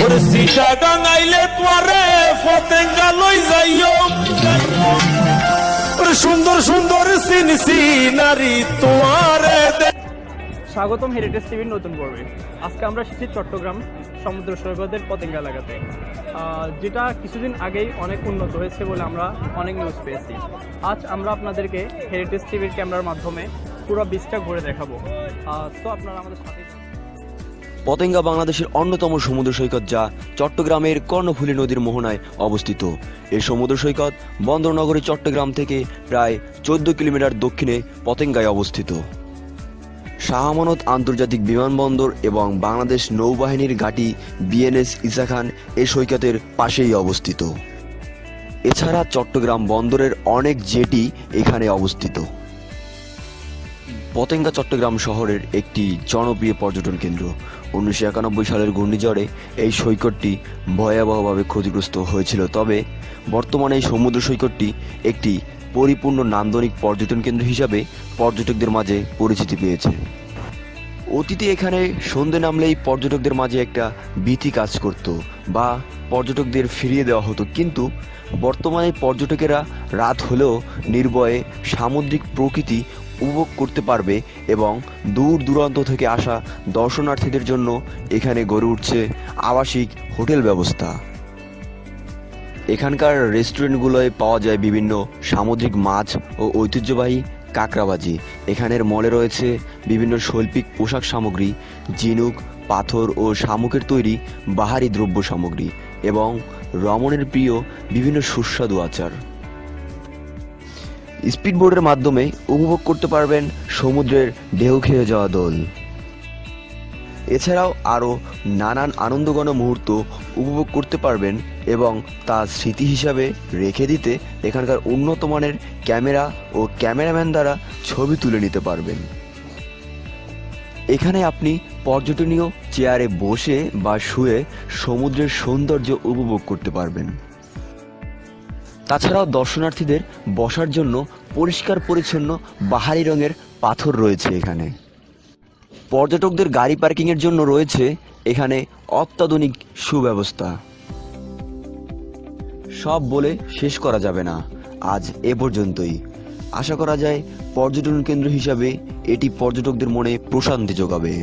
ওরে সিটা গাঙাইলে তোরে পতেঙ্গা লই যাইও ওরে সুন্দর সুন্দর সিনারি তোয়ারে। স্বাগতম হেরিটেজ টিভির নতুন পর্বে। আজকে আমরা এসেছি চট্টগ্রাম সমুদ্র সৈকতের পতেঙ্গা এলাকাতে, যেটা কিছুদিন আগেই অনেক উন্নত হয়েছে বলে আমরা অনেক নিউজ পেয়েছি। আজ আমরা আপনাদেরকে হেরিটেজ টিভির ক্যামেরার মাধ্যমে পুরো বিচটা ঘুরে দেখাবো। তো আপনারা আমাদের সাথে। পতেঙ্গা বাংলাদেশের অন্যতম সমুদ্র সৈকত, যা চট্টগ্রামের কর্ণফুলী নদীর মোহনায় অবস্থিত। এই সমুদ্র সৈকত বন্দরনগরী চট্টগ্রাম থেকে প্রায় 14 কিলোমিটার দক্ষিণে পতেঙ্গায় অবস্থিত। শাহ আমানত আন্তর্জাতিক বিমানবন্দর এবং বাংলাদেশ নৌবাহিনীর ঘাঁটি বিএনএস ঈসা খান এই সৈকতের পাশেই অবস্থিত। এছাড়া চট্টগ্রাম বন্দরের অনেক জেটি এখানে অবস্থিত। পতেঙ্গা চট্টগ্রাম শহরের একটি জনপ্রিয় পর্যটন কেন্দ্র। 1991 সালের ঘূর্ণিঝড়ে এই সৈকতটি ভয়াবহভাবে ক্ষতিগ্রস্ত হয়েছিল, তবে বর্তমানে এই সমুদ্র সৈকতটি একটি পরিপূর্ণ নান্দনিক পর্যটন কেন্দ্র হিসাবে পর্যটকদের মাঝে পরিচিতি পেয়েছে। অতীতে এখানে সন্ধে নামলেই পর্যটকদের মাঝে একটা ভীতি কাজ করত বা পর্যটকদের ফিরিয়ে দেওয়া হতো, কিন্তু বর্তমানে পর্যটকেরা রাত হলেও নির্ভয়ে সামুদ্রিক প্রকৃতি উপভোগ করতে পারবে এবং দূর দূরান্ত থেকে আসা দর্শনার্থীদের জন্য এখানে গড়ে উঠছে আবাসিক হোটেল ব্যবস্থা। এখানকার রেস্টুরেন্টগুলোয় পাওয়া যায় বিভিন্ন সামুদ্রিক মাছ ও ঐতিহ্যবাহী কাঁকড়াবাজি। এখানের মলে রয়েছে বিভিন্ন শৈল্পিক পোশাক সামগ্রী, ঝিনুক, পাথর ও শামুকের তৈরি বাহারি দ্রব্য সামগ্রী এবং রমণের প্রিয় বিভিন্ন সুস্বাদু আচার। স্পিডবোটের মাধ্যমে উপভোগ করতে পারবেন সমুদ্রের ঢেউ খেয়ে যাওয়া দোল। এছাড়াও আরও নানান আনন্দঘন মুহূর্ত উপভোগ করতে পারবেন এবং তা স্মৃতি হিসাবে রেখে দিতে এখানকার উন্নত মানের ক্যামেরা ও ক্যামেরাম্যান দ্বারা ছবি তুলে নিতে পারবেন। এখানে আপনি পর্যটনীয় চেয়ারে বসে বা শুয়ে সমুদ্রের সৌন্দর্য উপভোগ করতে পারবেন। তাছাড়াও দর্শনার্থীদের বসার জন্য পরিষ্কার পরিচ্ছন্ন বাহারি রঙের পাথর রয়েছে এখানে। পর্যটকদের গাড়ি পার্কিংয়ের জন্য রয়েছে এখানে অত্যাধুনিক সুব্যবস্থা। সব বলে শেষ করা যাবে না, আজ এ পর্যন্তই। আশা করা যায় পর্যটন কেন্দ্র হিসাবে এটি পর্যটকদের মনে প্রশান্তি যোগাবে।